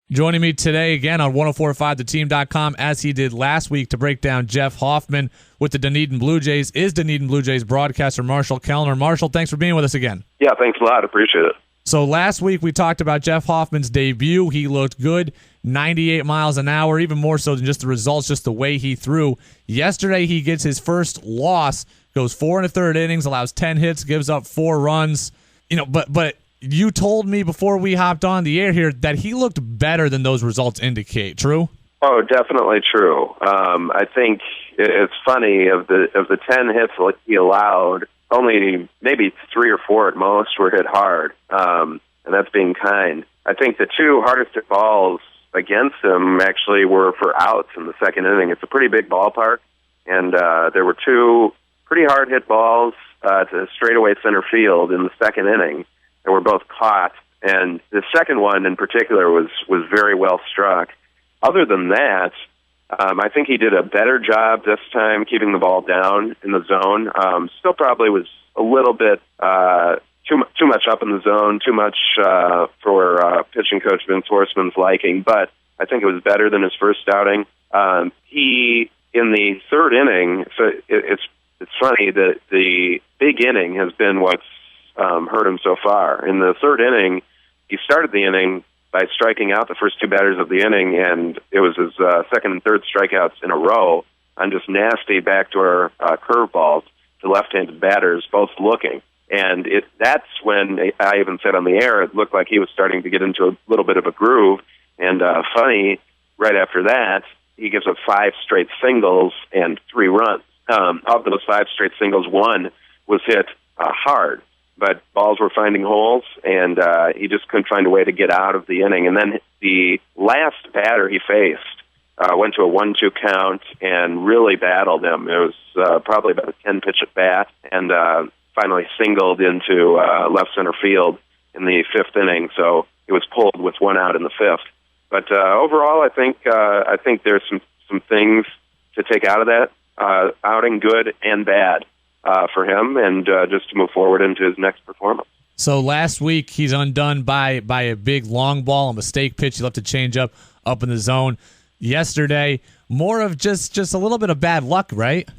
Joining me today again on 1045theteam.com as he did last week to break down Jeff Hoffman with the Dunedin Blue Jays is Dunedin Blue Jays broadcaster Marshall Kellner. Marshall, thanks for being with us again. Yeah, thanks a lot. Appreciate it. So last week we talked about Jeff Hoffman's debut. He looked good, 98 miles an hour, even more so than just the results, just the way he threw. Yesterday he gets his first loss, goes 4 1/3 innings, allows 10 hits, gives up 4 runs. But you told me before we hopped on the air here that he looked better than those results indicate. True? Oh, definitely true. I think it's funny, of the 10 hits he allowed, only maybe 3 or 4 at most were hit hard, and that's being kind. I think the 2 hardest hit balls against him actually were for outs in the second inning. It's a pretty big ballpark, and there were 2 pretty hard hit balls to straightaway center field in the second inning. They were both caught, and the second one in particular was very well struck. Other than that, I think he did a better job this time keeping the ball down in the zone. Still probably was a little bit too much up in the zone, too much for pitching coach Vince Horsman's liking, but I think it was better than his first outing. He, in the third inning, so it's funny that the big inning has been what's hurt him so far. In the third inning, he started the inning by striking out the first 2 batters of the inning, and it was his second and third strikeouts in a row on just nasty backdoor curveballs to left-handed batters, both looking. And that's when I even said on the air it looked like he was starting to get into a little bit of a groove. And funny, right after that, he gives up 5 straight singles and 3 runs. Of those 5 straight singles, 1 was hit hard. But balls were finding holes, and he just couldn't find a way to get out of the inning. And then the last batter he faced went to a 1-2 count and really battled him. It was probably about a 10-pitch at bat, and finally singled into left center field in the 5th inning. So it was pulled with 1 out in the 5th. But overall, I think there's some things to take out of that outing, good and bad, for him, and just to move forward into his next performance. So last week he's undone by a big long ball, a mistake pitch. He left a change up in the zone. Yesterday, more of just a little bit of bad luck, right?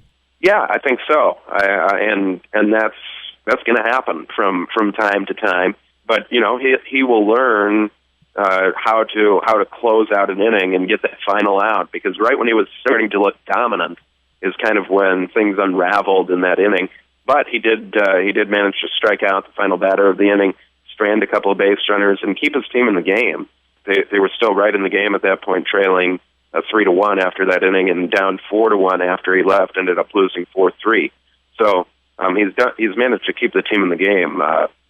Yeah, I think so. And that's going to happen from time to time. But he will learn how to close out an inning and get that final out, because right when he was starting to look dominant is kind of when things unraveled in that inning. But he did manage to strike out the final batter of the inning, strand a couple of base runners, and keep his team in the game. They were still right in the game at that point, trailing 3-1 after that inning, and down 4-1 after he left, ended up losing 4-3. So he's managed to keep the team in the game,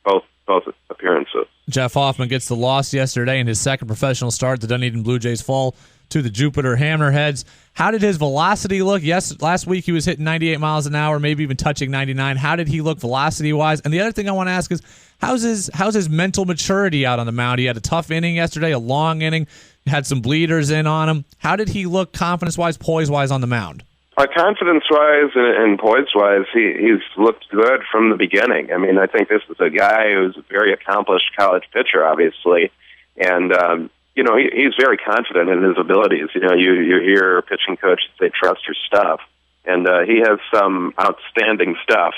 both appearances. Jeff Hoffman gets the loss yesterday in his second professional start. The Dunedin Blue Jays fall to the Jupiter Hammerheads. How did his velocity look? Yes, last week he was hitting 98 miles an hour, maybe even touching 99. How did he look velocity-wise? And the other thing I want to ask is, how's his mental maturity out on the mound? He had a tough inning yesterday, a long inning, had some bleeders in on him. How did he look confidence-wise, poise-wise on the mound? Confidence-wise and poise-wise, he's looked good from the beginning. I mean, I think this is a guy who's a very accomplished college pitcher, obviously, and he's very confident in his abilities. You hear pitching coaches say, trust your stuff, and he has some outstanding stuff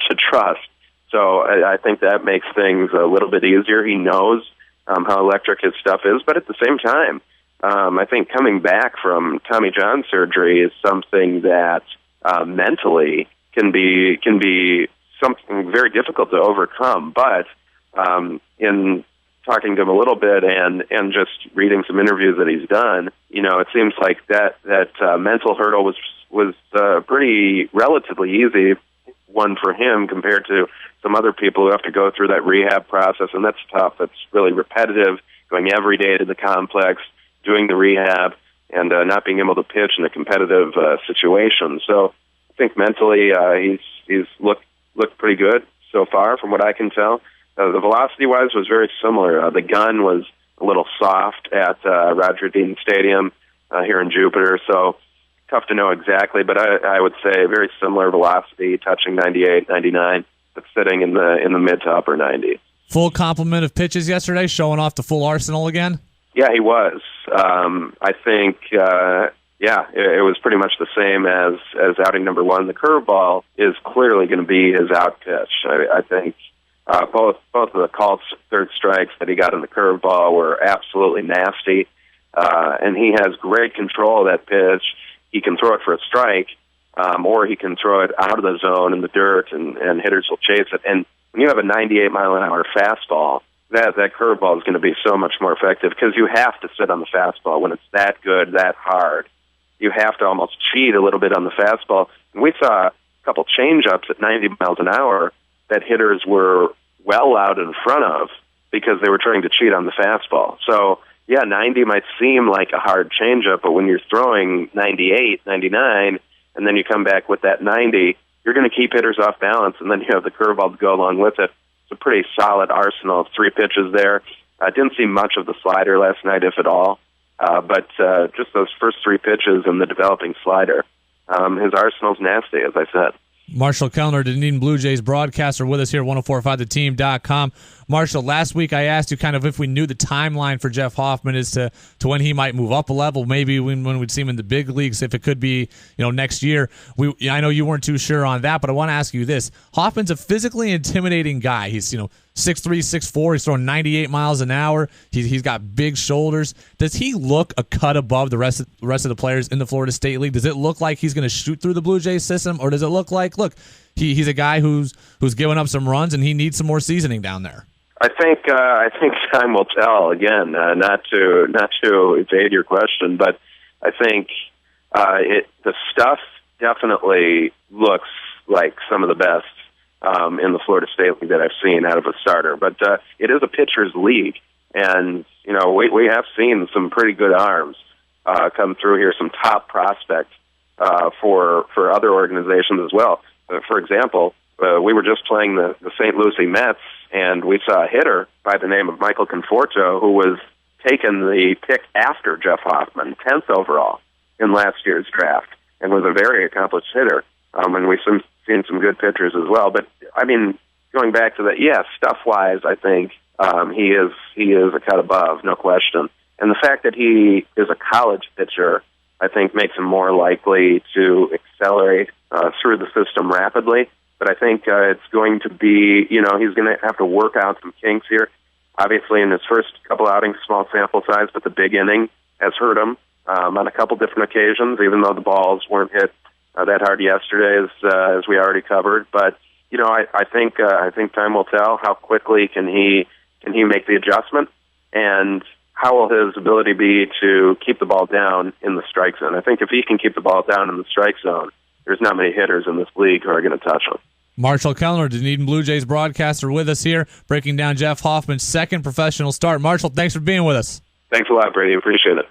to trust. So I think that makes things a little bit easier. He knows how electric his stuff is, but at the same time, I think coming back from Tommy John surgery is something that mentally can be something very difficult to overcome. But in talking to him a little bit and just reading some interviews that he's done, it seems like that mental hurdle was pretty relatively easy one for him compared to some other people who have to go through that rehab process, and that's tough. That's really repetitive, going every day to the complex, doing the rehab, and not being able to pitch in a competitive situation. So I think mentally he's looked pretty good so far from what I can tell. The velocity-wise was very similar. The gun was a little soft at Roger Dean Stadium here in Jupiter, so tough to know exactly, but I would say very similar velocity, touching 98, 99, but sitting in the mid to upper 90s. Full complement of pitches yesterday, showing off the full arsenal again? Yeah, he was. I think, it was pretty much the same as outing number one. The curveball is clearly going to be his out pitch. I think both of the called third strikes that he got in the curveball were absolutely nasty, and he has great control of that pitch. He can throw it for a strike, or he can throw it out of the zone in the dirt, and hitters will chase it. And when you have a 98-mile-an-hour fastball, that curveball is going to be so much more effective because you have to sit on the fastball when it's that good, that hard. You have to almost cheat a little bit on the fastball. And we saw a couple change-ups at 90 miles an hour that hitters were well out in front of because they were trying to cheat on the fastball. So, 90 might seem like a hard change-up, but when you're throwing 98, 99, and then you come back with that 90, you're going to keep hitters off balance, and then you have the curveball to go along with it. It's a pretty solid arsenal of three pitches there. I didn't see much of the slider last night, if at all, but just those first three pitches and the developing slider. His arsenal's nasty, as I said. Marshall Kellner, Dunedin Blue Jays broadcaster, with us here at 1045theteam.com. Marshall, last week I asked you kind of if we knew the timeline for Jeff Hoffman as to when he might move up a level, maybe when we'd see him in the big leagues, if it could be next year. I know you weren't too sure on that, but I want to ask you this. Hoffman's a physically intimidating guy. He's 6'3", 6'4". He's throwing 98 miles an hour. He's got big shoulders. Does he look a cut above the rest of the players in the Florida State League? Does it look like he's going to shoot through the Blue Jays system, or does it look like, he's a guy who's given up some runs and he needs some more seasoning down there? I think time will tell. Again, not to evade your question, but I think the stuff definitely looks like some of the best in the Florida State League that I've seen out of a starter. But it is a pitcher's league, and we have seen some pretty good arms come through here, some top prospects for other organizations as well. For example, we were just playing the St. Lucie Mets, and we saw a hitter by the name of Michael Conforto, who was taken the pick after Jeff Hoffman, 10th overall in last year's draft, and was a very accomplished hitter. And we've seen some good pitchers as well. But, going back to that, stuff-wise, I think he is a cut above, no question. And the fact that he is a college pitcher, I think, makes him more likely to accelerate through the system rapidly. But I think it's going to be, he's going to have to work out some kinks here. Obviously, in his first couple outings, small sample size, but the big inning has hurt him on a couple different occasions, even though the balls weren't hit that hard yesterday, as we already covered. But, I think time will tell. How quickly can he make the adjustment, and how will his ability be to keep the ball down in the strike zone? I think if he can keep the ball down in the strike zone, there's not many hitters in this league who are going to touch him. Marshall Kellner, Dunedin Blue Jays broadcaster, with us here, breaking down Jeff Hoffman's second professional start. Marshall, thanks for being with us. Thanks a lot, Brady. Appreciate it.